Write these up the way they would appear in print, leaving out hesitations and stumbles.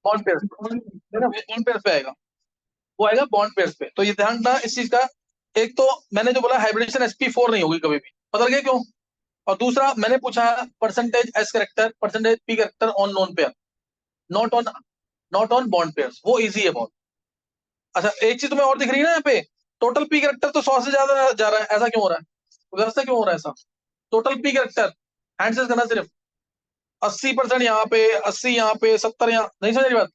Bond pair bond pair पे आएगा, वो आएगा बॉन्ड पेयर पे। तो ये ध्यान रखना इस चीज का। एक तो मैंने जो बोला हाइब्रिडेशन sp4 नहीं होगी कभी भी, पता लगे क्यों। और दूसरा मैंने पूछा percentage S character, percentage P character on known pair, not on, not on bond pair, वो इजी है बहुत। अच्छा एक चीज तुम्हें और दिख रही है ना यहाँ पे, टोटल पी करेक्टर तो 100 से ज्यादा जा रहा है, ऐसा क्यों हो रहा है, उधर से क्यों हो रहा है ऐसा। टोटल पी करेक्टर हैंड से करना सिर्फ 80% यहाँ पे, 80 यहाँ पे, 70 यहाँ, नहीं समझ रही बात।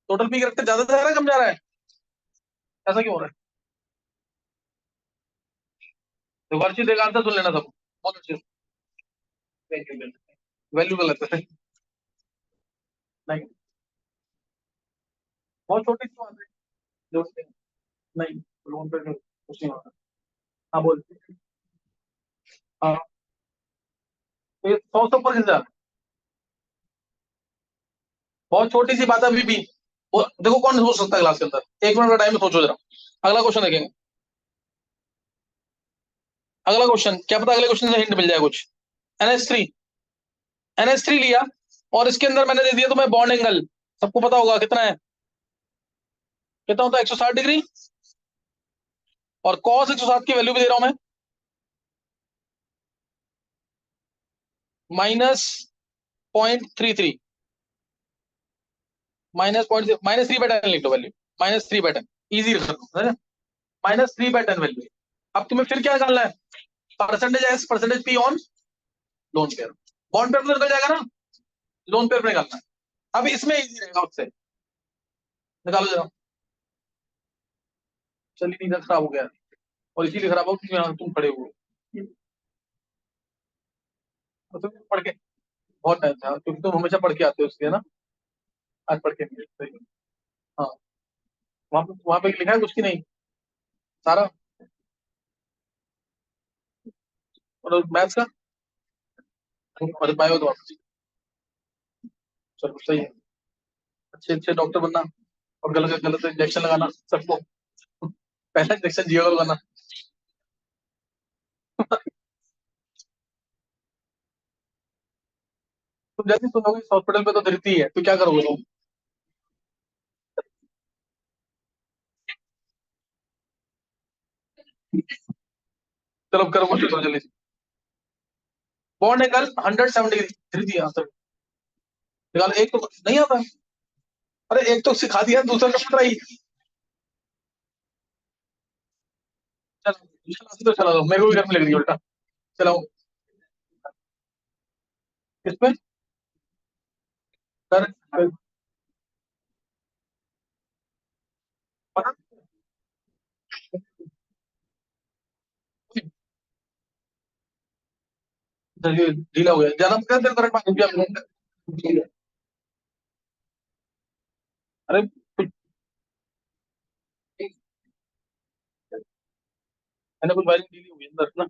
टोटल पी करेक्टर ज्यादा जा रहा है कम जा रहा है, ऐसा क्यों हो रहा है। तो हर चीज देखा आंसर सुन लेना सब, बहुत अच्छे। वैल्यू गलत है, नहीं बहुत छोटी सी बात है जो, नहीं लोन पे कुछ नहीं होता। हाँ बोल। हाँ तो ये 100 से ऊपर किस, बहुत छोटी सी बात है अभी भी। वो देखो कौन सोच सकता है क्लास के अंदर, 1 मिनट का टाइम है, सोचो जरा। अगला क्वेश्चन देखेंगे। अगला क्वेश्चन क्या पता, अगले क्वेश्चन से हिंट मिल जाए कुछ। NH3, NH3 लिया और इसके अंदर मैंने दे दिया तुम्हें बॉन्ड एंगल, सबको पता होगा कितना है, कितना होता है 160 डिग्री। और कॉस 160 की वैल्यू भी दे रहा हूं मैं, -0.33, -3/10 लिख लो वैल्यू, -3/10, इजी रख लो है, -3/10 वैल्यू। अब तुम्हें फिर क्या निकालना है, percentage S percentage P on lone pair. Bond pair तो निकल जाएगा ना, लोन पेयर पे निकालना है। अब इसमें इजी रहेगा उससे, निकालो जरा। चलिए नींद खराब हो गया, और इसीलिए खराब हो क्योंकि यहाँ तुम खड़े हुए हो। तो तुम पढ़ के बहुत टाइम था, क्योंकि तुम हमेशा पढ़ के आते हो इसलिए ना, आज पढ़ के नहीं आए, सही है। हाँ वहां पे लिखा है कुछ की नहीं सारा, और मैथ्स का और बायो तो वापस। चलो सही है, अच्छे अच्छे डॉक्टर बनना, और गलत गलत इंजेक्शन लगाना सबको, पहला इंजेक्शन जियो का लगाना। तुम जैसे सुनोगे इस हॉस्पिटल पे तो धरती है, तो क्या करोगे तुम। चलो करो मुझे तो जल्दी। बॉन्ड एंगल 170 डिग्री, धरती है आंसर। निकाल, एक तो नहीं आता। अरे एक तो सिखा दिया, दूसरा का पता ही। चलो तो चला दो, मेरे को भी घर में लग रही है उल्टा। चलाओ किस पे, कर 'ढीला हो गया ज्यादा, देर करंट पास गया। अरे कुछ, मैंने कुछ वायरिंग ढीली हुई है अंदर ना।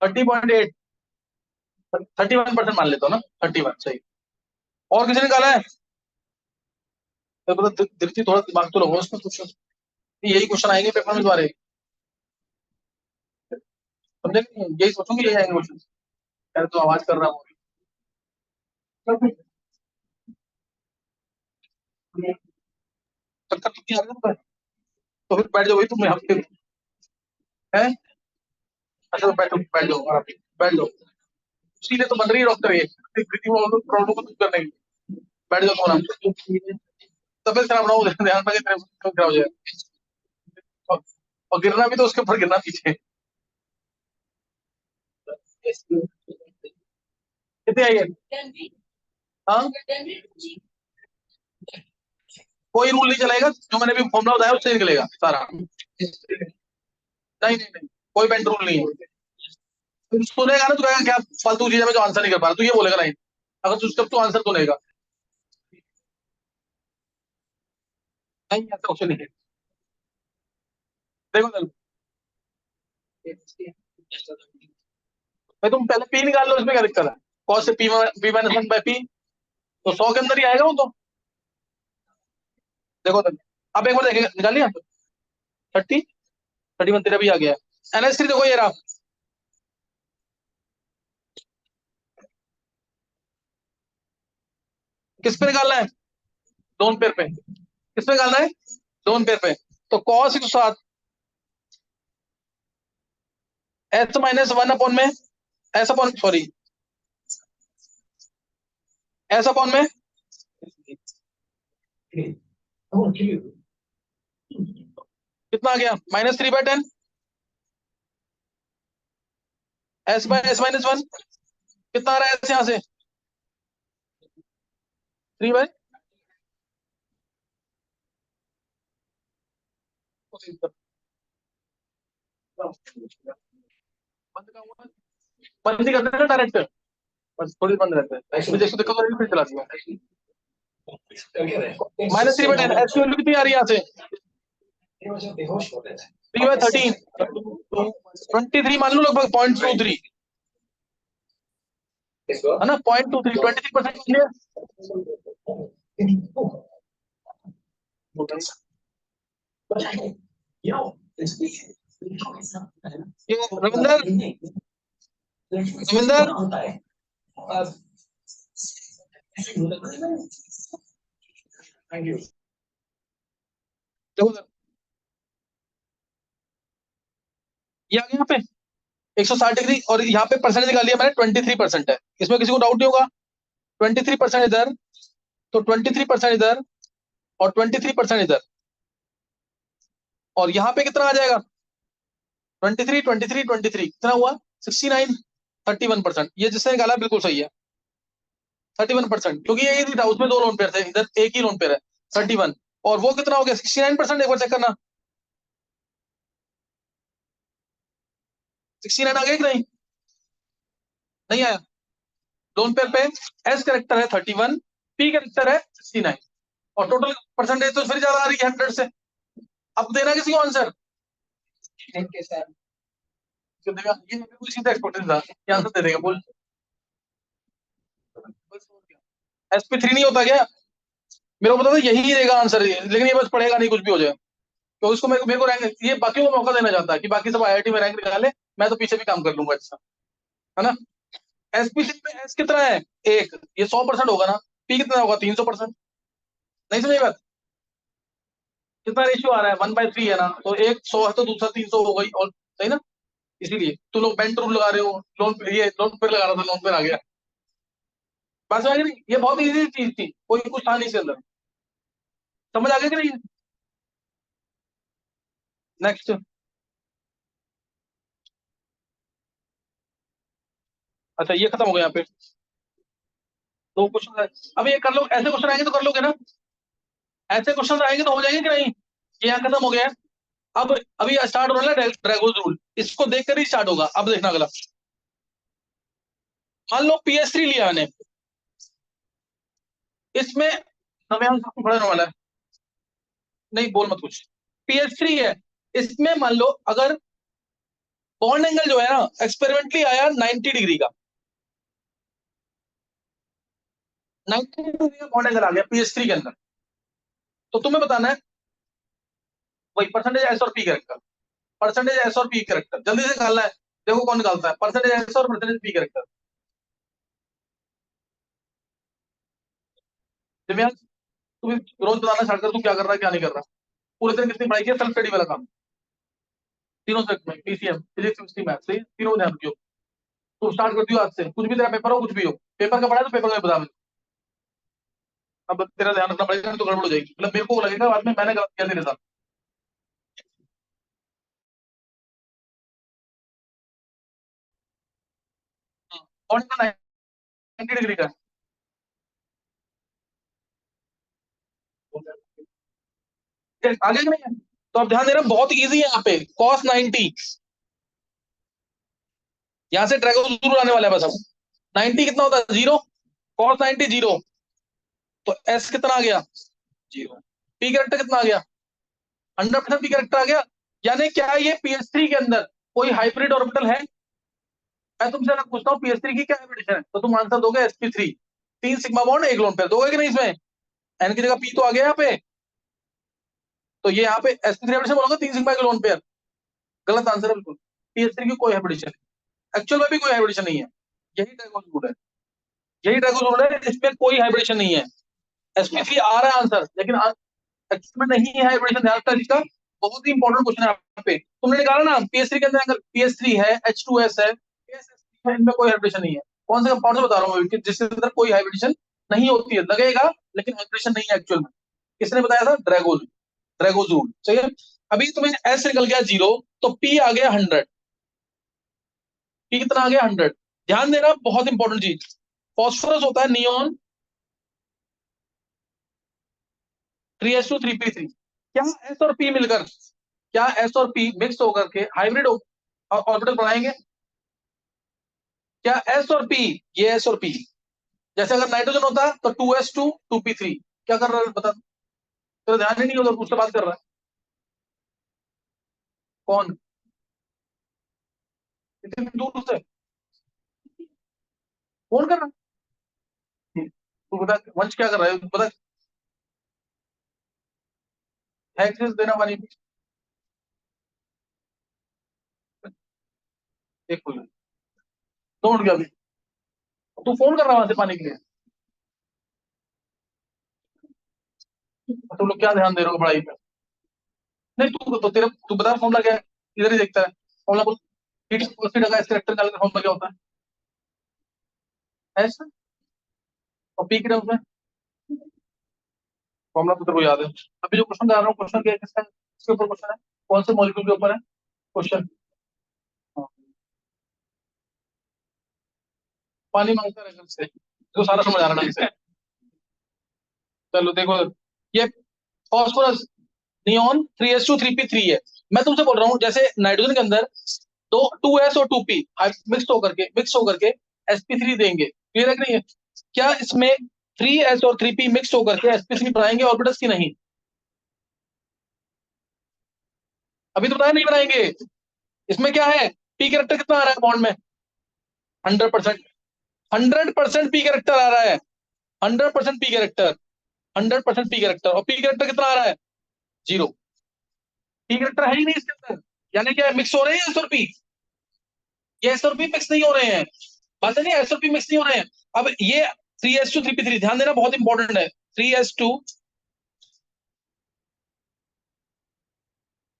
30.8, 31% मान लेता हूँ ना, 31 सही। और किसी ने निकाला है, तो मतलब दृष्टि थोड़ा दिमाग तो लगाओ उसमें कुछ, यही क्वेश्चन आएंगे पेपर में तुम्हारे, समझे, यही सोचूंगी यही आएंगे क्वेश्चन। यार तो आवाज कर रहा हूँ, चक्कर कितनी आ रही है तुम्हें? तो फिर बैठ जाओ भाई तुम यहाँ पे, है। अच्छा तो बैठो, बैठ जाओ आराम से, बैठ जाओ। इसीलिए तो बन रही है डॉक्टर ये, प्रॉब्लम को दूर करने के लिए। बैठ जाओ तुम आराम से, तबियत खराब ना हो, ध्यान रखे तेरे खराब हो जाए। और, और गिरना भी तो उसके ऊपर गिरना पीछे। कितनी आई है। हाँ कोई रूल नहीं चलेगा, जो मैंने भी फॉर्मुला बताया उससे निकलेगा सारा। नहीं नहीं नहीं, कोई बेंड रूल नहीं है। तू सुनेगा ना, तू कहेगा क्या फालतू चीज है, मैं जो आंसर नहीं कर पा रहा, तू ये बोलेगा नहीं, अगर तू जब तू आंसर सुनेगा। नहीं ऐसा कुछ नहीं है, देखो चल, भाई तुम पहले पी निकाल लो, इसमें क्या दिक्कत है। कॉस से P-1/P, तो 100 के अंदर ही आएगा वो तो। देखो तो अब एक बार देखेगा, निकाल लिया 30, 31 तेरा भी आ गया। NH3 देखो ये रहा, किस पे निकालना है? लोन पेयर पे। किस पे निकालना है? लोन पेयर पे। तो cos 107 H minus one upon में S upon, sorry, S upon में कितना आ गया? -3/10 S by S minus one. कितना आ रहा है एस यहां से? 3/, बंद का हुआ, बंद ही करते हैं डायरेक्ट, बस थोड़ी बंद रहता है, मुझे इसको दिक्कत हो रही है, फिर चला दिया। -3/10 एस की वैल्यू कितनी आ रही है यहाँ से? 3/13, 23 मान लो, लगभग 0.23 है ना, 0.23, 23% रविंदर, रविंदर देखो ये आ गया यहाँ पे 160 डिग्री, और यहाँ पे परसेंटेज निकाल लिया मैंने, 23% है। इसमें किसी को डाउट नहीं होगा? 23% इधर, तो 23% इधर, और 23% इधर, और यहाँ पे कितना आ जाएगा? 23, 23, 23 कितना हुआ? 69, 31%। ये जिसने निकाला बिल्कुल सही है, 31%, क्योंकि ये नहीं था, उसमें दो लोन पेयर थे, इधर एक ही लोन पेयर है, 31। और वो कितना हो गया? 69%। एक बार चेक करना, 69 आ गया कि नहीं? नहीं आया। लोन पेयर पे एस करेक्टर है 31, पी करेक्टर है 69, और टोटल परसेंटेज तो फिर ज्यादा आ रही है 100 से। अब देना किसी को आंसर, देगा ये कुछ सीधा एक्सपेक्टेशन था कि आंसर दे देगा, बोल। SP3 नहीं होता क्या? मेरे को पता था यही देगा आंसर, लेकिन ये बस पढ़ेगा नहीं, कुछ भी हो जाए। तो उसको मेरे को रैंक, ये बाकी को मौका देना चाहता है कि बाकी सब IIT में रैंक निकाले, मैं तो पीछे भी काम कर लूंगा, अच्छा है ना। SP3 में एस कितना है? एक, ये 100% होगा ना। पी कितना होगा? 300%। नहीं समझे बात? कितना रेशियो आ रहा है? 1/3 है ना, तो एक 100 है तो दूसरा 300 हो गई, और सही ना। इसीलिए तुम लोग बेंट रूल लगा रहे हो, लोन पे, ये लोन पे लगा रहा था, लोन पे आ गया। बात समझ नहीं, ये बहुत इजी चीज थी, कोई कुछ था नहीं इसके अंदर। समझ आ गया कि नहीं? नेक्स्ट। अच्छा ये खत्म हो गया यहाँ पे, दो क्वेश्चन। अब ये कर लो, ऐसे क्वेश्चन आएंगे तो कर लोगे ना? ऐसे क्वेश्चन आएंगे तो हो जाएंगे कि नहीं? ये यहाँ खत्म हो गया है। अब अभी स्टार्ट हो रहा है ड्रैगोन रूल, इसको देखकर ही स्टार्ट होगा। अब देखना अगला, मान लो PS3 लिया मैंने, इसमें समय खड़ा होने वाला है, नहीं बोल मत कुछ। PS3 है, इसमें मान लो अगर बॉन्ड एंगल जो है ना, एक्सपेरिमेंटली आया 90 डिग्री का, 90 डिग्री का बॉन्ड एंगल आ गया PS3 के अंदर, तो तुम्हें बताना है वही परसेंटेज एस और पी कैरेक्टर, परसेंटेज एस और पी कैरेक्टर जल्दी से निकालना है। देखो कौन निकालता है परसेंटेज एस और परसेंटेज पी कैरेक्टर। दिव्यांश, तू भी रोज बताना स्टार्ट कर, तू क्या कर रहा है क्या नहीं कर रहा। पूरे दिन कितनी पढ़ाई की, सेल्फ स्टडी वाला काम, तीनों सब्जेक्ट में, PCM, फिजिक्स, केमिस्ट्री, मैथ, सही है? तीनों ध्यान रखियो। तो स्टार्ट कर दियो आज से, कुछ भी तेरा पेपर हो, कुछ भी हो, पेपर का पढ़ा है तो पेपर का भी बता मुझे। अब तेरा ध्यान रखना पड़ेगा, नहीं तो गड़बड़ हो जाएगी, मतलब मेरे को लगेगा बाद में मैंने गलत किया तेरे साथ। कौन सा 90 डिग्री का? आगे कि नहीं है? तो अब ध्यान देना, बहुत इजी है यहाँ पे, cos 90, यहाँ से ड्रैगन जरूर आने वाला है बस। अब 90 कितना होता है? 0। cos 90 0, तो एस कितना आ गया? 0। पी कैरेक्टर कितना आ गया? 100% पी कैरेक्टर आ गया। यानी क्या ये PS3 के अंदर कोई हाइब्रिड ऑर्बिटल है? मैं तुमसे अगर पूछता हूँ PS3 की क्या हाइब्रिडेशन है, तो तुम आंसर दोगे SP3, 3 सिग्मा बॉन्ड एक लोन पेयर, दोगे कि नहीं? इसमें एन की जगह पी तो आ गया यहाँ पे, तो ये यहाँ पे SP3 हाइब्रिडेशन बोलोगे, 3 सिग्मा के लोन पेयर। गलत आंसर है बिल्कुल। PS3 की कोई हाइब्रिडेशन नहीं, एक्चुअल में भी कोई हाइब्रिडेशन नहीं है। यही ड्रैगोन रूल है, यही ड्रैगोन रूल है, इसमें कोई हाइब्रिडेशन नहीं है। SP3 आ रहा है आंसर, लेकिन एक्चुअल में नहीं है हाइब्रिडेशन। ध्यान रखना इसका, बहुत ही इंपॉर्टेंट क्वेश्चन है यहाँ पे। तुमने निकाला ना PS3 के अंदर एंगल PS3 है, H2S है, PSSP है, इनमें कोई हाइब्रिडेशन नहीं है। कौन से कंपाउंड से बता रहा हूँ मैं, जिसके अंदर कोई हाइब्रिडेशन नहीं होती है, लगेगा लेकिन हाइब्रिडेशन नहीं है एक्चुअल में। किसने बताया था? ड्रैगोन, ड्रैगोजूल। सही है। अभी तुम्हें एस निकल गया 0, तो पी आ गया 100। पी कितना आ गया? 100। ध्यान देना, बहुत इंपॉर्टेंट चीज, फॉस्फोरस होता है नियोन 3s2 3p3। क्या एस और पी मिलकर, क्या एस और पी मिक्स होकर के हाइब्रिड ऑर्बिटल बनाएंगे? क्या एस और पी, ये एस और पी, जैसे अगर नाइट्रोजन होता तो 2s2 2p3, क्या कर रहा है बता? तेरा ध्यान ही नहीं होगा, उससे बात कर रहा है कौन, इतनी दूर से फोन कर रहा है? तू बता वंश क्या कर रहा है, बता। है किस देना पानी? एक मिनट, दो मिनट गया अभी। तू फोन कर रहा है वहां से पानी के लिए? तुम लोग क्या ध्यान दे रहे हो पढ़ाई पे? नहीं, तू तो तेरे, तू बता फॉर्मूला क्या है, इधर ही देखता है फॉर्मूला कुछ। हीट अस्सी टका इसके रेक्टर का फॉर्मूला क्या होता है? एस और पी के टर्म्स में फॉर्मूला तो तेरे को याद है। अभी जो क्वेश्चन कर रहा हूँ, क्वेश्चन क्या है, किसका है? इसके ऊपर क्वेश्चन है, कौन से मॉलिक्यूल के ऊपर है क्वेश्चन? हाँ, पानी मांगता है रेफरेंस से, तो सारा समझ आ रहा है ढंग से। चलो देखो, ये फॉस्फोरस नियोन 3s2 3p3 है। मैं तुमसे बोल रहा हूँ, जैसे नाइट्रोजन के अंदर तो 2s और 2p मिक्स होकर के sp3 देंगे, क्लियर है कि नहीं है? क्या इसमें 3s और 3p मिक्स होकर के sp3 बनाएंगे ऑर्बिटल्स की नहीं? अभी तो बताया नहीं बनाएंगे। इसमें क्या है, पी कैरेक्टर कितना आ रहा है बॉन्ड में? 100%। 100% पी कैरेक्टर आ रहा है, 100% पी कैरेक्टर, 100% पी कैरेक्टर। और पी कैरेक्टर कितना आ रहा है? 0। पी कैरेक्टर है ही नहीं इसके अंदर, यानी क्या मिक्स हो रहे हैं एस और पी? ये एस और पी मिक्स नहीं हो रहे हैं, बात है नहीं, एस और पी मिक्स नहीं हो रहे हैं। अब ये 3s2 3p3, ध्यान देना बहुत इंपॉर्टेंट है। 3s2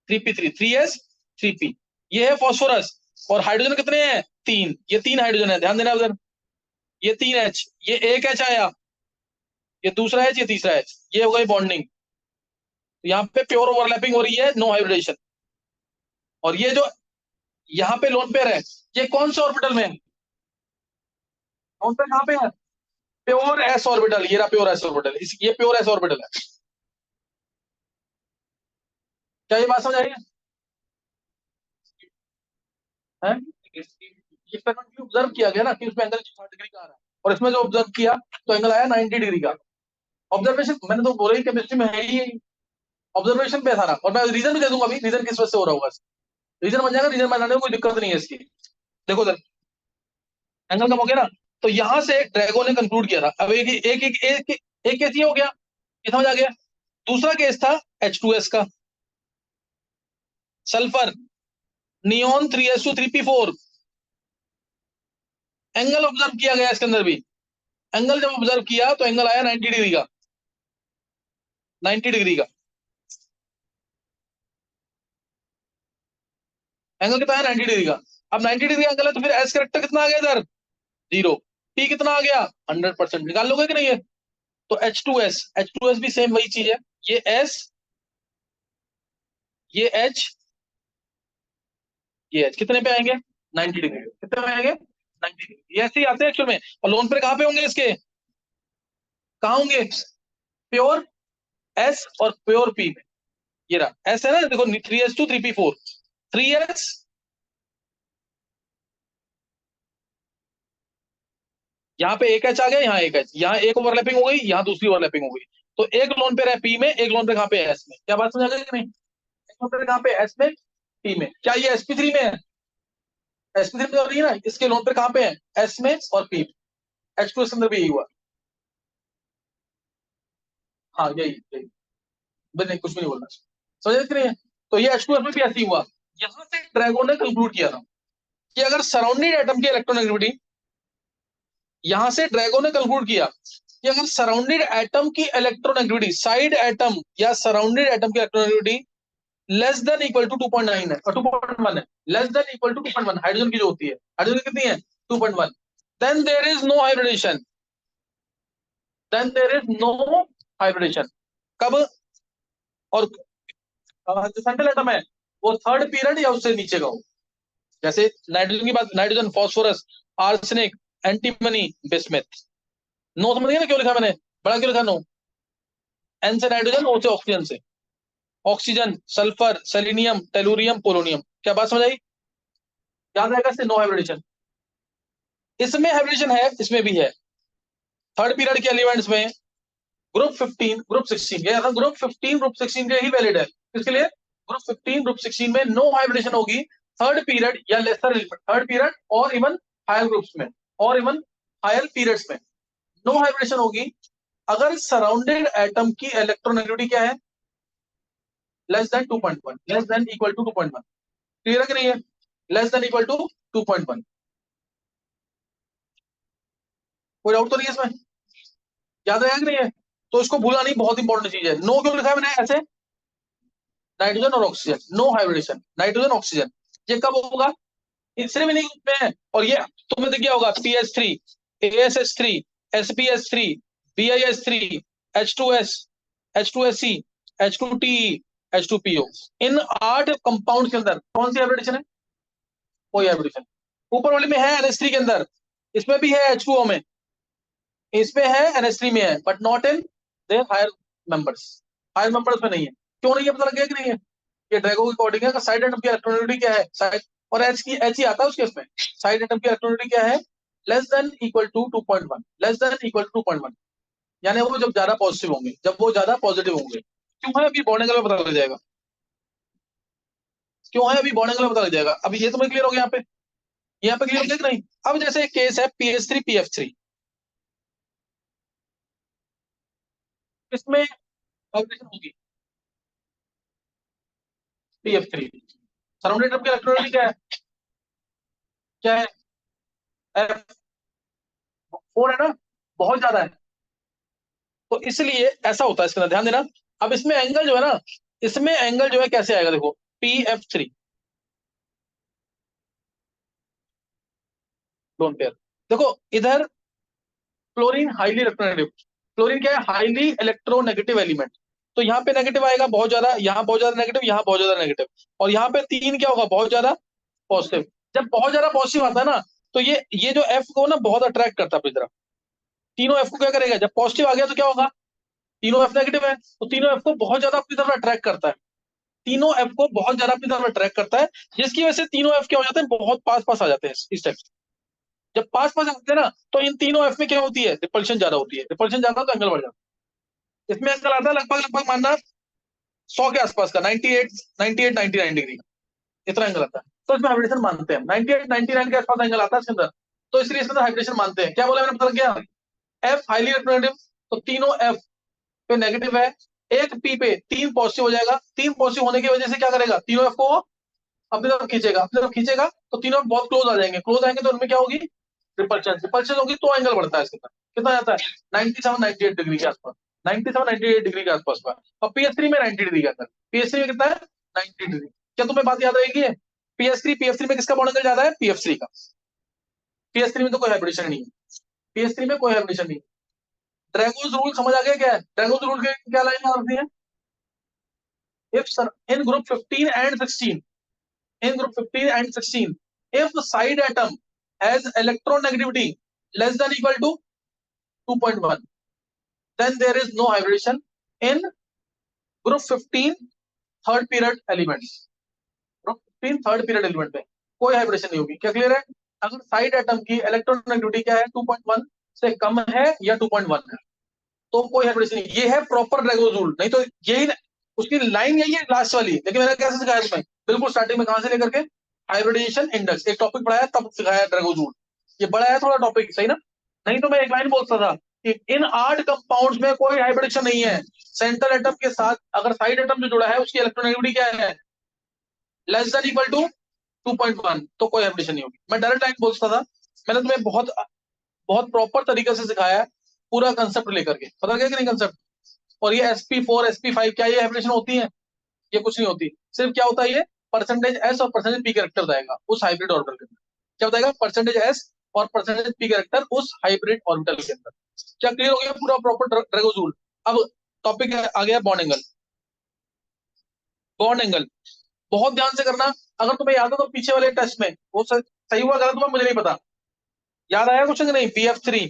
3p3, 3s 3p, ये है फॉस्फोरस। और हाइड्रोजन कितने हैं? 3, ये 3 हाइड्रोजन है, ध्यान देना उधर। ये 3H, ये एक H आया, ये दूसरा H, ये तीसरा H, ये हो गई बॉन्डिंग। तो यहाँ पे प्योर ओवरलैपिंग हो रही है, नो हाइब्रिडेशन। और ये जो यहाँ पे लोन पेयर है, ये कौन से ऑर्बिटल में है? लोन पेयर कहाँ पे है? प्योर एस ऑर्बिटल, ये रहा प्योर एस ऑर्बिटल, ये प्योर एस ऑर्बिटल क्या ये बात समझ आई है? ये एक्सपेरिमेंट ऑब्जर्व किया गया ना कि उसमें एंगल 60 डिग्री का आ रहा है, और इसमें जो ऑब्जर्व किया तो एंगल आया 90 डिग्री का। ऑब्जर्वेशन मैंने तो बोला ही, केमिस्ट्री में है ही ऑब्जर्वेशन पे सारा। और मैं रीजन भी दे दूंगा अभी, रीजन किस वजह से हो रहा होगा। रीजन बन जाएगा, रीजन बनाने में कोई दिक्कत नहीं है इसकी। देखो सर, एंगल कम हो गया ना, तो यहां से ड्रैगो ने कंक्लूड किया था। अब एक केस ये हो गया, ये समझ आ गया। दूसरा केस था H2S का, sulphur neon 3s2 3p4। Angle observe किया गया इसके अंदर भी। एंगल जब ऑब्जर्व किया तो एंगल आया 90 डिग्री का, 90 डिग्री का एंगल कितना है? 90 डिग्री का। अब 90 डिग्री एंगल है, तो फिर एस करेक्टर कितना आ गया इधर? 0। पी कितना आ गया? 100%। निकाल लोगे कि नहीं है? तो H2S भी सेम वही चीज है। ये S, ये H, ये H कितने पे आएंगे? 90 डिग्री। कितने पे आएंगे? 90 डिग्री। ये ऐसे ही आते हैं एक्चुअल में। और लोन पे कहाँ पे होंगे इसके? कहाँ होंगे? प्योर एस और प्योर पी में। ये रहा एस है ना, देखो 3s2 3p4, 3s, यहाँ पे एक एच आ गया, यहाँ एक एच, यहाँ एक ओवरलैपिंग हो गई, यहाँ दूसरी ओवरलैपिंग हो गई। तो एक लोन पे रहा पी में, एक लोन पे कहाँ पे है? एस में। क्या बात समझ आ गई कि नहीं? एक लोन पे कहाँ पे? एस में, पी में। क्या ये sp3 में है? sp3 में तो नहीं है ना, इसके लोन पे कहाँ पे है? एस में और पी में। H2S के अंदर भी यही हुआ। हाँ यही यही, नहीं कुछ भी नहीं बोलना, समझ कि नहीं है? तो ये H2S में भी ऐसे ही हुआ। यहां से ड्रैगो ने कंक्लूड किया था कि अगर सराउंडिंग एटम की इलेक्ट्रोनेगेटिविटी, यहां से ड्रैगो ने कंक्लूड किया कि अगर सराउंडेड एटम की इलेक्ट्रोनेगेटिविटी, साइड एटम या सराउंडेड एटम की electronegativity less than equal to 2.9 है और 2.1 है, less than equal to 2.1 hydrogen की जो होती है, हाइड्रोजन कितनी है 2.1, then there is no hybridization, then there is no hybridization. कब? और जो सेंट्रल एटम है वो थर्ड पीरियड या उससे नीचे का हो। जैसे नाइट्रोजन की बात, nitrogen, phosphorus, arsenic, antimony, bismuth. No समझ गए ना क्यों लिखा मैंने, बड़ा क्यों लिखा नो? एन से नाइट्रोजन, ओ से ऑक्सीजन से, oxygen, sulphur, selenium, tellurium, polonium. क्या बात समझ आई? याद रहेगा इससे नो हाइब्रिडेशन। इसमें हाइब्रिडेशन है, इसमें भी है। थर्ड पीरियड के एलिमेंट्स में ग्रुप 15, ग्रुप 16, क्या था? ग्रुप 15 ग्रुप 16 के ही वैलिड है। किसके लिए? ग्रुप 15 ग्रुप 16 में नो हाइब्रिडेशन होगी थर्ड पीरियड या लेसर एलिमेंट, थर्ड पीरियड और इवन हायर ग्रुप्स में, और इवन हायर पीरियड्स में नो हाइब्रिडेशन होगी अगर सराउंडेड एटम की इलेक्ट्रोनेगेटिविटी क्या है? Less than 2.1, less than equal to 2.1। Clear है कि नहीं है? Less than equal to 2.1। कोई डाउट तो नहीं है इसमें? याद रहेगा कि नहीं है? तो इसको भूलना नहीं, बहुत इंपॉर्टेंट चीज है। नो क्यों लिखा है मैंने ऐसे? नाइट्रोजन और oxygen, no hybridization, nitrogen oxygen. ये कब होगा? सिर्फ इन्हीं ग्रुप में है। और ये तुम्हें दिख गया होगा, PS3, ASS3, SPS3, BIS3, H2S, H2SC, H2TE, H2PO। इन 8 कंपाउंड के अंदर कौन सी हाइब्रिडेशन है? कोई हाइब्रिडेशन। ऊपर वाले में है NH3 के अंदर, इसमें भी है H2O में, इसमें है NH3 में है, but not in their higher members. Higher members में नहीं है। क्यों नहीं है पता लग गया कि नहीं है? ये ड्रैगो के अकॉर्डिंग है कि साइड एटम की इलेक्ट्रोनेगेटिविटी क्या है, साइड, और एच ही आता है उसके इसमें। साइड एटम की इलेक्ट्रोनेगेटिविटी क्या है? Less than equal to 2.1, less than equal to 2.1। यानी वो जब ज्यादा पॉजिटिव होंगे, जब वो ज्यादा पॉजिटिव होंगे। क्यों है? अभी बॉन्ड एंगल में पता लग जाएगा क्यों है, अभी बॉन्ड एंगल में पता लग जाएगा। अभी ये तुम्हें क्लियर हो गया यहाँ पे? यहाँ पे क्लियर हो गया कि नहीं? अब जैसे केस है PS3 PF3, इसमें वाइब्रेशन होगी PF3, सराउंडेड एटम की इलेक्ट्रोनेगेटिविटी क्या है? क्या है? F4 है ना, बहुत ज्यादा है। तो इसलिए ऐसा होता है, इसके अंदर ध्यान देना। अब इसमें एंगल जो है ना, इसमें एंगल जो है कैसे आएगा, देखो PF3 डोंट पेयर। देखो इधर क्लोरीन हाईली इलेक्ट्रोनेगेटिव, क्लोरीन क्या है? Highly electronegative element. तो यहाँ पे नेगेटिव आएगा बहुत ज्यादा, यहाँ बहुत ज्यादा नेगेटिव, यहाँ बहुत ज्यादा नेगेटिव, और यहाँ पे 3 क्या होगा? बहुत ज्यादा पॉजिटिव। जब बहुत ज्यादा पॉजिटिव आता है ना, तो ये जो F को ना बहुत अट्रैक्ट करता है अपनी तरफ। तीनों F को क्या करेगा? जब पॉजिटिव आ गया तो क्या होगा? तीनों F नेगेटिव है, तो तीनों F को बहुत ज्यादा अपनी तरफ अट्रैक्ट करता है, तीनों एफ को बहुत ज्यादा अपनी तरफ अट्रैक्ट करता है, जिसकी वजह से तीनों एफ क्या हो जाते हैं? बहुत पास पास आ जाते हैं इस टाइप। जब पास पास आते हैं ना, तो इन तीनों एफ में क्या होती है? रिपल्शन ज्यादा होती है, रिपल्शन ज्यादा हो तो एंगल बढ़ जाता है। इसमें एंगल आता है लगभग लगभग मानना 100 के आसपास का, 98 99 डिग्री, इतना एंगल आता है। तो इसमें हाइब्रिडेशन मानते हैं, 98 99 के आसपास एंगल आता है इसके अंदर। तो इसलिए इसके अंदर हाइब्रिडेशन मानते हैं। क्या बोला मैंने, पता लग गया? एफ हाईली इलेक्ट्रोनेगेटिव, तो तीनों एफ पे नेगेटिव है, एक पी पे 3 पॉजिटिव हो जाएगा। 3 पॉजिटिव होने की वजह से क्या करेगा? तीनों एफ को अपनी तरफ खींचेगा, अपनी तरफ खींचेगा, तो तीनों बहुत क्लोज आ जाएंगे, क्लोज आएंगे तो उनमें क्या होगी? रिपल्शन, रिपल्शन होगी तो एंगल बढ़ता है इसके अंदर। कितना जाता है? 97 98 डिग्री के आसपास, 97 98 डिग्री के आसपास का। और PS3 में 90 डिग्री के अंदर, PS3 में कितना है? 90 डिग्री। क्या तुम्हें बात याद रहेगी है? PS3 में किसका बॉन्ड एंगल ज्यादा है? PF3 का। PS3 में तो कोई हाइब्रिडेशन नहीं है, PS3 में कोई हाइब्रिडेशन नहीं है। ड्रैगोस रूल समझ आ गया क्या है? ड्रैगोस रूल के क्या लाइन आती है? If in group 15 and 16, in group 15 and 16, if the side atom has electronegativity less than equal to 2.1, then there is no hybridization in group 15 third period elements। group 15 third period element में कोई hybridisation नहीं होगी। क्या clear है? अगर side atom की electronegativity क्या है? 2.1 से कम है या 2.1 है, तो कोई हाइब्रिडेशन नहीं। ये है प्रॉपर ड्रैगोस रूल, नहीं तो यही उसकी लाइन यही है लास्ट वाली। लेकिन मैंने कैसे सिखाया तुम्हें? बिल्कुल स्टार्टिंग में, कहां से लेकर के? हाइब्रिडेशन इंडेक्स एक टॉपिक पढ़ाया, तब सिखाया ड्रैगोस रूल। ये बड़ा है थोड़ा टॉपिक, सही ना? नहीं तो मैं एक लाइन बोलता था कि इन 8 कंपाउंड्स में कोई हाइब्रिडेशन नहीं है। सेंट्रल एटम के साथ अगर साइड एटम जो जुड़ा है उसकी इलेक्ट्रोनेगेटिविटी क्या है? लेस देन इक्वल टू 2.1 तो कोई हाइब्रिडेशन नहीं होगी। मैं डायरेक्ट लाइन बोलता था, मैंने तुम्हें बहुत बहुत प्रॉपर तरीके से सिखाया है, पूरा कंसेप्ट लेकर के, पता क्या कि नहीं कंसेप्ट। और ये sp4 sp5 क्या ये हाइब्रिडेशन होती है? ये कुछ नहीं होती। सिर्फ क्या होता है, ये परसेंटेज एस और परसेंटेज पी कैरेक्टर आएगा उस हाइब्रिड ऑर्बिटल के अंदर। क्या बताएगा? परसेंटेज एस और परसेंटेज पी कैरेक्टर उस हाइब्रिड ऑर्बिटल के अंदर। क्या क्लियर हो गया पूरा प्रॉपर ड्रैगोन रूल? अब टॉपिक आ गया बॉन्ड एंगल। बॉन्ड एंगल बहुत ध्यान से करना। अगर तुम्हें याद हो तो पीछे वाले टेस्ट में वो सही हुआ गलत हुआ मुझे नहीं पता, याद आया क्वेश्चन कि नहीं? BF3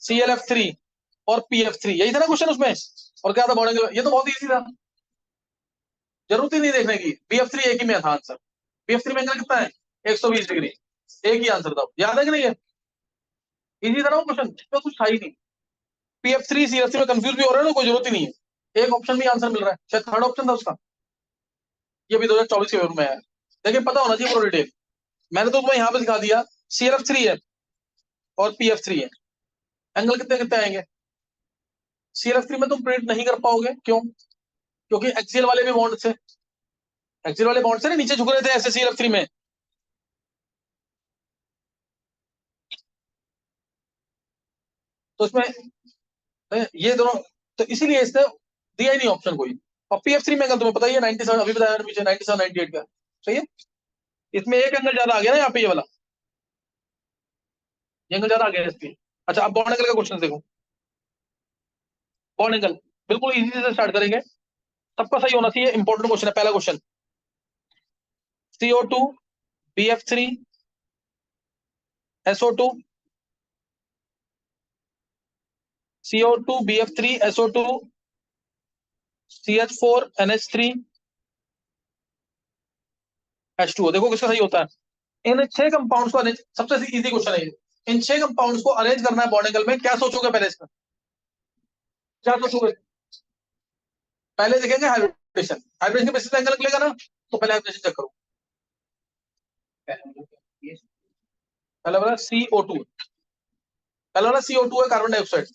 CLF3 और PF3 यही था ना क्वेश्चन उसमें। और क्या था बॉन्ड एंगल? ये तो बहुत इजी था, जरूरत ही नहीं देखने की। BF3 एक ही में था आंसर। BF3 में एंगल कितना है? 120 डिग्री। एक ही आंसर था, याद है कि नहीं? है इजी था ना वो क्वेश्चन, तो कुछ था ही नहीं। PF3 CLF3 में कंफ्यूज भी हो रहे हो ना, कोई जरूरत ही नहीं है, एक ऑप्शन में आंसर मिल रहा है, शायद थर्ड ऑप्शन था उसका। ये भी 2024 के पेपर में आया है, लेकिन पता होना चाहिए पूरा डिटेल। मैंने तो तुम्हें यहाँ पे दिखा दिया, CLF3 है और PF3 है, एंगल कितने कितने आएंगे। CLF3 में तुम प्रिंट नहीं कर पाओगे, क्यों? क्योंकि एक्सियल वाले भी बॉन्ड थे, एक्सियल वाले बॉन्ड से ना नीचे झुक रहे थे ऐसे CLF3 में। तो उसमें ये दोनों, तो इसीलिए इसने दिया ही नहीं ऑप्शन कोई। और PF3 में एंगल तुम्हें पता ही है 97, अभी बताया पीछे 97 98 का, सही है। इसमें एक एंगल ज्यादा आ गया ना यहाँ पे, ये वाला, ये एंगल ज्यादा आ गया इसकी। अच्छा अब बॉन्ड एंगल का क्वेश्चन देखो। बॉन्ड एंगल बिल्कुल इजी से स्टार्ट करेंगे, सबका सही होना चाहिए, इंपॉर्टेंट क्वेश्चन है। पहला question, CO2 BF3 SO2, CO2 BF3 SO2 CH4 NH3 H2O। देखो किसका सही होता है। इन छह कंपाउंड्स को अरेंज, सबसे इजी क्वेश्चन है ये। इन छह कंपाउंड्स को अरेंज करना है बॉन्ड एंगल में, क्या सोचोगे पहले इसका? क्या सोचोगे? पहले देखेंगे हाइब्रिडेशन, हाइब्रिडेशन के बेसिस पे एंगल निकलेगा ना, तो पहले हाइब्रिडेशन चेक करो। पहला वाला CO2, पहला वाला CO2 है, कार्बन डाइऑक्साइड।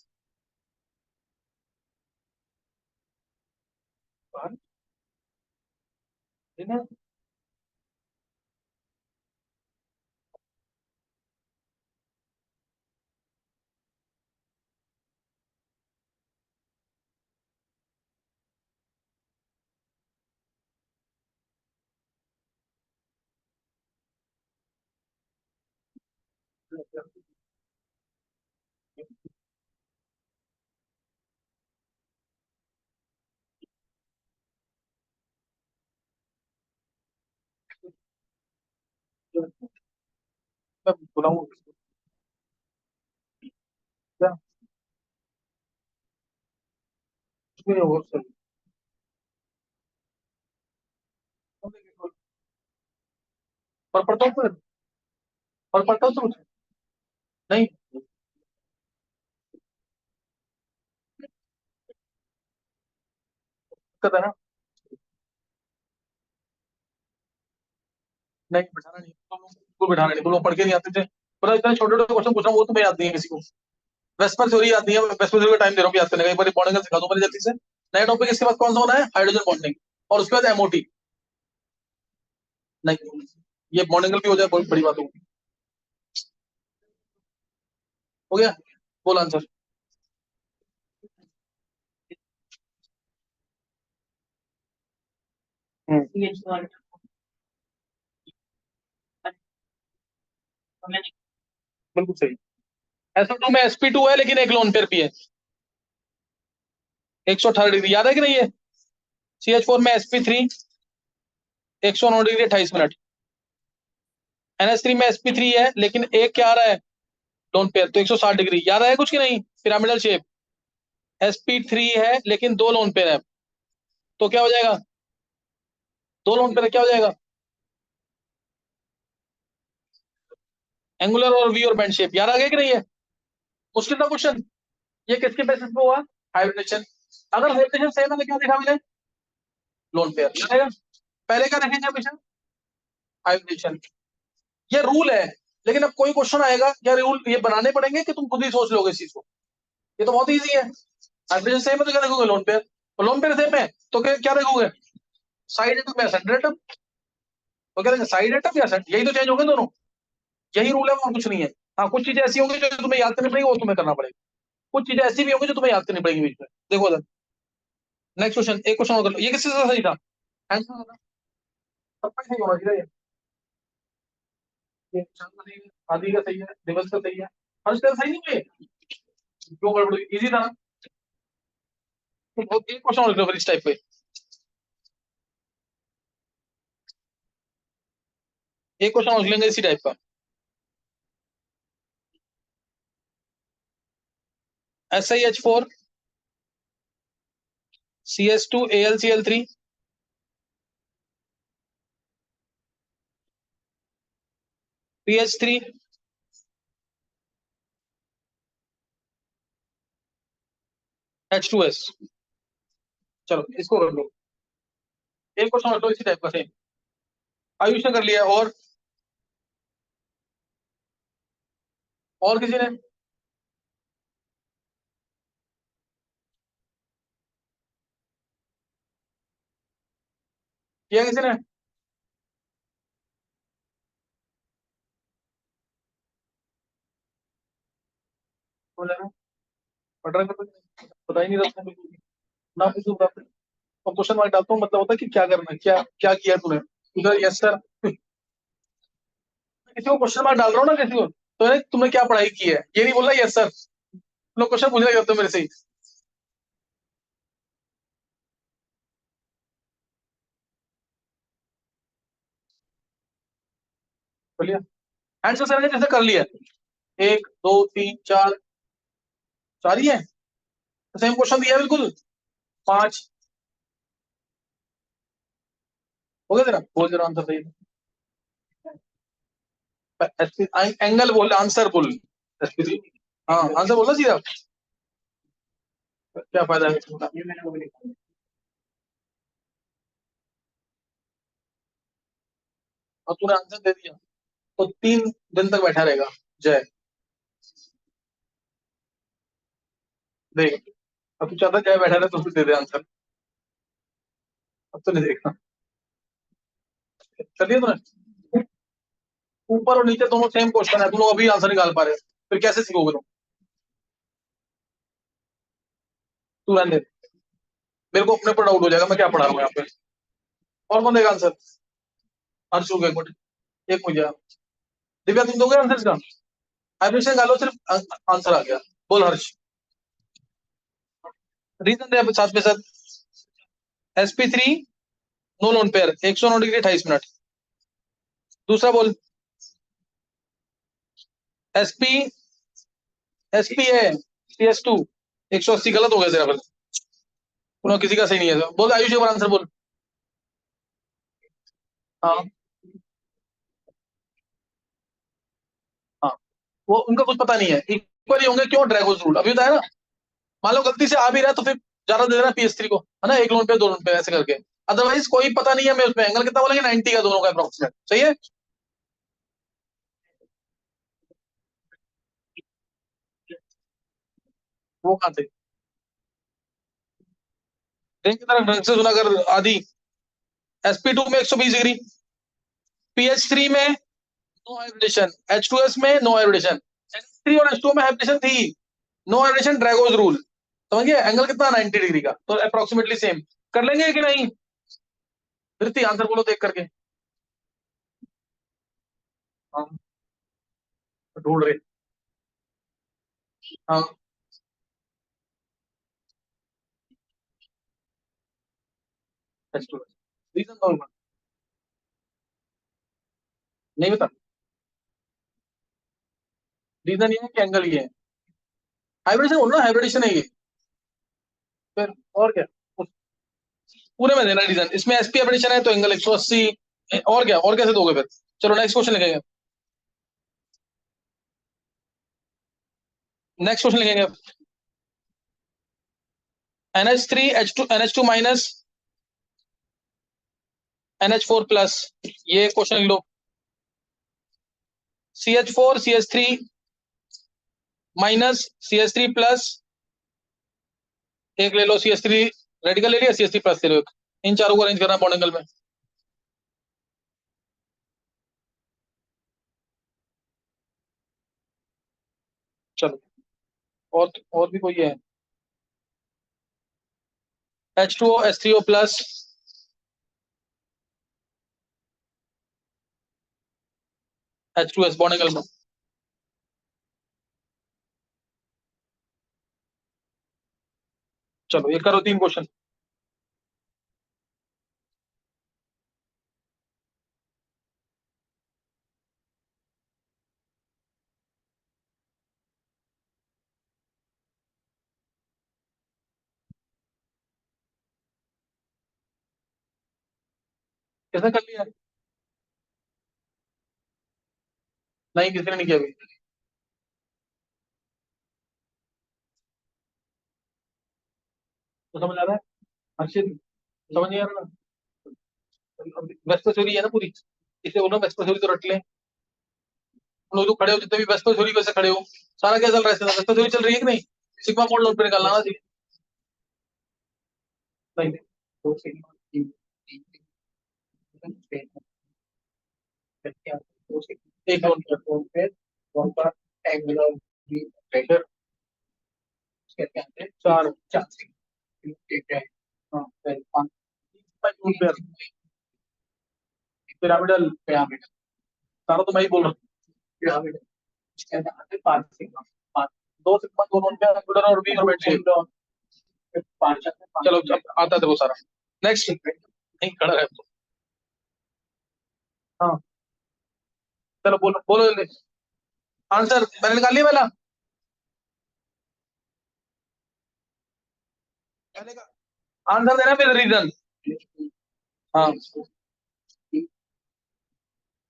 मैं बुलाऊं क्या? कुछ भी नहीं होगा उससे। और पढ़ता हूँ फिर, और पढ़ता हूँ तो कुछ नहीं दिक्कत है ना। नहीं बिठाना नहीं, तुम बिठाना नहीं, तुम लोग पढ़ के नहीं आते थे। पता इतने छोटे छोटे क्वेश्चन पूछ रहा हूँ, वो तुम्हें याद नहीं है किसी को। वेस्पर थ्योरी याद नहीं है, वेस्पर थ्योरी का टाइम दे रहा हूँ याद करने का, एक बार बॉन्डिंग सिखा दो मेरे जल्दी से। नया टॉपिक इसके बाद कौन सा होना है? हाइड्रोजन बॉन्डिंग, और उसके बाद MOT। नहीं, ये बॉन्डिंग भी हो जाए बहुत बड़ी बात होगी। हो गया, बोल आंसर। बिल्कुल सही। SO2 में sp2 है, लेकिन एक लोन पेयर भी है, 118 डिग्री, याद है कि नहीं है? CH4 में sp3 109 डिग्री 28 मिनट। NH3 में sp3 है, लेकिन एक क्या आ रहा है? लोन पेयर, तो 160 डिग्री। याद आया कुछ कि नहीं? पिरामिडल शेप, sp3 है लेकिन दो लोन पेयर है, तो क्या हो जाएगा? दो लोन पेयर क्या हो जाएगा? एंगुलर और वी और बैंड शेप। याद आ गया कि नहीं है? मुश्किल था क्वेश्चन। ये किसके बेसिस पे हुआ? हाइब्रिडेशन। अगर हाइब्रिडेशन सेम है तो क्या देखा मैंने? Lone pair. पहले क्या देखेंगे हमेशा? हाइब्रिडेशन। ये रूल है, लेकिन अब कोई क्वेश्चन आएगा, क्या रूल ये बनाने पड़ेंगे कि तुम खुद ही सोच लोगे इस चीज को? ये तो बहुत इजी है। हाइब्रिडेशन सेम है तो क्या देखोगे? Lone pair. तो लोन पेयर सेम है तो क्या क्या देखोगे? साइड में सेंट्रेट, तो क्या देंगे, साइड एटम या सेट, यही तो चेंज होंगे दोनों, यही रूल है और कुछ नहीं है। हाँ कुछ चीजें ऐसी होंगी जो तुम्हें याद करनी पड़ेगी, वो तुम्हें करना पड़ेगा, कुछ चीजें ऐसी भी होंगी जो तुम्हें याद करनी पड़ेगी बीच में। देखो सर, नेक्स्ट क्वेश्चन, एक क्वेश्चन और कर लो, ये किससे सही था आंसर होगा, सबका सही होना चाहिए ये चांद का सही है, आदि का सही है, दिवस का सही है, हर्ष का सही नहीं है, क्यों गड़बड़, इजी था ना। तो एक क्वेश्चन और लिख लो फिर इस टाइप पे, एक क्वेश्चन और लिख लेंगे इसी टाइप का। SiH4 CS2 AlCl3 PH3 H2S। चलो इसको कर लो, एक क्वेश्चन और लो इसी टाइप का सेम, आयुष ने कर लिया, और किसी ने किया, किसी ने हो जाएगा, पढ़ रहे थे, पता ही नहीं रहा उसने बिल्कुल भी। ना कुछ होता, और क्वेश्चन मार्क डालता हूँ मतलब होता है कि क्या करना है, क्या क्या किया तूने, उधर यस सर, किसी को क्वेश्चन मार्क डाल रहा हूँ ना किसी को, तो तुमने क्या पढ़ाई की है, ये नहीं बोल रहा यस सर, लोग क्वेश्चन पूछ रहे होते हो मेरे से ही। बोलिए, आंसर सर ने जैसे कर लिया, एक दो तीन चार, चार ही है, सेम क्वेश्चन दिया है बिल्कुल, पांच, हो गया तेरा, बोल जरा आंसर सही है, एंगल बोल, आंसर बोल, एसपी, हाँ आंसर बोलना सीधा, क्या फायदा है इसमें? अब तूने आंसर दे दिया तो 3 दिन तक बैठा रहेगा, जय, देख, अब तू चाहता जय बैठा रहे तो फिर दे दे आंसर, अब तो नहीं देखना, चलिए तूने, ऊपर और नीचे दोनों सेम क्वेश्चन है, तुम लोग अभी आंसर निकाल पा रहे हो, फिर कैसे सीखोगे तुम, तू रहने दे। मेरे को अपने पर डाउट हो जाएगा मैं क्या पढ़ा रहा हूँ यहाँ पे, और कौन देगा आंसर, हर्ष हो गया, एक मिनट, एक मुझे, दिव्या तुम दोगे आंसर इसका, हाइब्रिड निकालो सिर्फ, आंसर आ गया, बोल हर्ष, रीजन दे साथ में साथ, sp3 no lone pair 109 degree 28 minute, दूसरा बोल, sp sp है cs2 180, गलत हो गया तेरा फिर, किसी का सही नहीं है, बोल आयुष एक बार आंसर बोल, हाँ हाँ, वो उनका कुछ पता नहीं है, इक्वली होंगे क्यों, ड्रैगोस रूल अभी बताया ना, मान लो गलती से आ भी रहा है तो फिर ज्यादा दे देना PS3 को, है ना, एक लोन पे दो लोन पे ऐसे करके, अदरवाइज कोई पता नहीं है, मैं उसमें एंगल कितना बोलेंगे 90 का दोनों का अप्रोक्सीमेट, सही है। वो कहाँ थे, ring की तरह ढंग से सुना कर आदि, sp2 में 120 डिग्री, PH3 में नो हाइब्रिडेशन, H2S में नो हाइब्रिडेशन, H3 और H2 में हाइब्रिडेशन थी, नो हाइब्रिडेशन ड्रैगोज रूल, समझिए, एंगल कितना 90 डिग्री का, तो अप्रोक्सीमेटली सेम, कर लेंगे कि नहीं, फिर आंसर बोलो देख करके, हाँ ढूंढ रहे, हाँ H2S, रीजन दो, नहीं बता, रीजन ये है कि एंगल ये है, हाइब्रिडेशन बोल रहा, हाइब्रिडेशन है ये, फिर और क्या, पूरे में देना रीजन, इसमें एसपी हाइब्रिडेशन है तो एंगल 180, और क्या, और कैसे दोगे फिर, चलो नेक्स्ट क्वेश्चन लिखेंगे, नेक्स्ट क्वेश्चन लिखेंगे, NH3 H2 minus NH4 plus, ये क्वेश्चन लिख लो, CH4 CH3 minus CH3 plus, एक ले लो CH3 रेडिकल ले लिया, CH3 प्लस ले लो, इन चारों को अरेंज करना बॉन्ड एंगल में, चलो, और भी कोई है? H2O H3O plus H2S bond angle में। चलो ये करो 3 क्वेश्चन। किसने कर लिया? नहीं, किसी ने नहीं किया अभी। तो समझ आ रहा है? हर्षित, समझ नहीं आ रहा ना? वेस्पर है ना पूरी, इसे बोलो वेस्पर तो रट ले। तुम लोग तो खड़े हो, जितने भी वेस्पर थ्योरी वैसे खड़े हो। सारा क्या चल रहा है? वेस्पर थ्योरी चल रही है कि नहीं? सिग्मा मोड लोड पे निकालना ना जी। नहीं, दो सिग्मा तीन, तीन, एक लोड पे वन पर एंगुलर प्रेशर, उसके आते हैं चार चार सिग्मा, हाँ, फिर पांच पिरामिडल पिरामिड, सारा तो मैं ही बोल रहा हूँ। पिरामिड इसके अंदर आते हैं पांच सिग्मा, पांच, दो सिग्मा दोनों पे एंगुलर और बी और बैटरी, फिर पांच आते हैं। चलो अब आता है वो सारा। नेक्स्ट, नहीं खड़ा है तो। हाँ, चलो बोलो बोलो जल्दी। आंसर मैंने निकाल लिया पहला। पहले का आंसर देना फिर रीजन। हाँ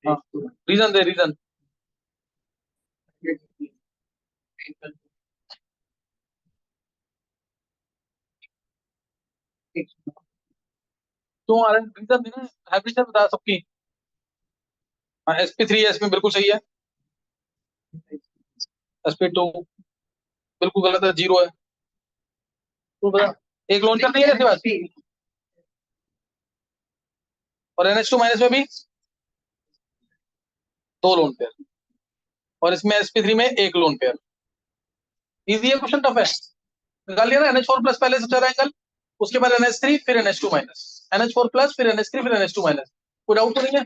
हाँ, रीजन दे रीजन। क्यों आ रहा है रीजन देना? हाइब्रिड बता सबकी। हाँ, sp3 में बिल्कुल सही है। sp2 बिल्कुल गलत है, 0 है। तो बता, एक लॉन्चर नहीं है इसके पास, और NH2 माइनस में भी 2 लोन पेयर, और इसमें sp3 में 1 लोन पेयर। इजी है क्वेश्चन, टफ है? निकाल लिया ना? NH4 प्लस पहले सबसे ज्यादा एंगल, उसके बाद NH3 फिर NH2 माइनस, NH4 प्लस फिर NH3 फिर NH2 माइनस। कोई डाउट तो नहीं है?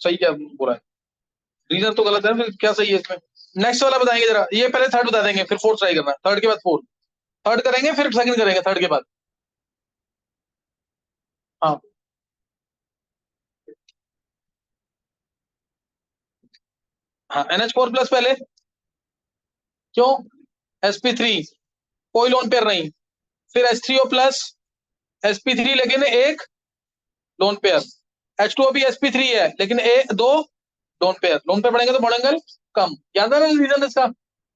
सही क्या बोला है? रीजन तो गलत है, फिर क्या सही है इसमें? नेक्स्ट वाला बताएंगे जरा, ये पहले थर्ड बता देंगे फिर फोर्थ ट्राई करना, थर्ड के बाद फोर्थ। थर्ड करेंगे फिर सेकंड करेंगे थर्ड के बाद। हाँ हाँ, NH4 प्लस पहले। क्यों? sp3 कोई लोन पेयर नहीं, फिर H3O प्लस sp3 लेकिन 1 लोन पेयर, H2O भी sp3 है लेकिन 2 लोन पेयर। लोन पेयर पढ़ेंगे तो बॉन्ड एंगल कम, याद है ना रीजन इसका?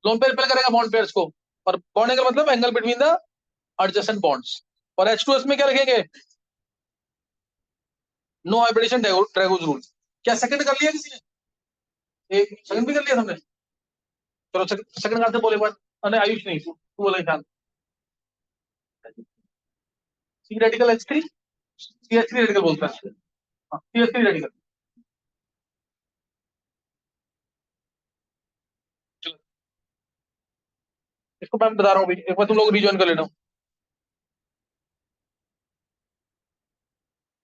लोन पेयर पहले करेगा बॉन्ड पेयर्स को, और बॉन्ड एंगल मतलब angle between the adjacent bonds. और H2S में क्या रखेंगे? No hybridisation Drago's rule. क्या सेकंड कर लिया किसी ने? एक सेकंड भी कर लिया हमने। चलो सेकंड कहां से बोले बात? अरे आयुष नहीं, तू बोले खान। सी रेडिकल H3, CH3 रेडिकल बोलता है। हाँ, CH3 रेडिकल। चलो, इसको मैं बता रहा हूँ, एक बार तुम लोग रिजॉइन कर लेना।